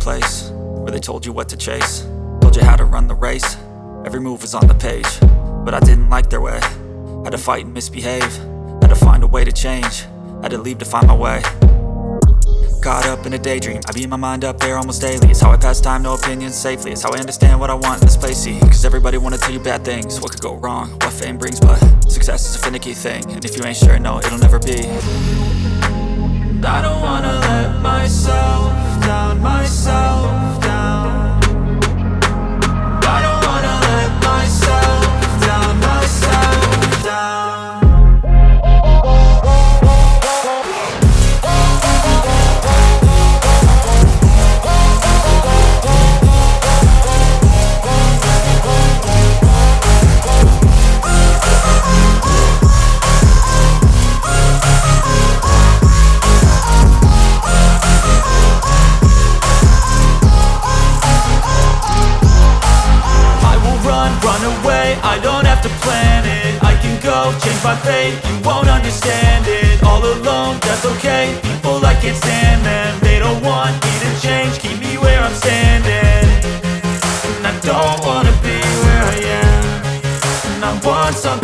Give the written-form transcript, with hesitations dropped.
place where they told you what to chase, told you how to run the race. Every move was on the page, but I didn't like their way. Had to fight and misbehave, had to find a way to change, had to leave to find my way. Caught up in a daydream, I beat my mind up there almost daily. It's how I pass time, no opinions safely. It's how I understand what I want in this place, see. Cause everybody wanna tell you bad things, what could go wrong, what fame brings. But success is a finicky thing, and if you ain't sure, no, it'll never be. I don't wanna let myself down, myself down. I don't wanna let myself down, myself down. Run away, I don't have to plan it. I can go, change my fate, you won't understand it. All alone, that's okay, people I can't stand them. They don't want me to change, keep me where I'm standing. And I don't wanna be where I am, and I want something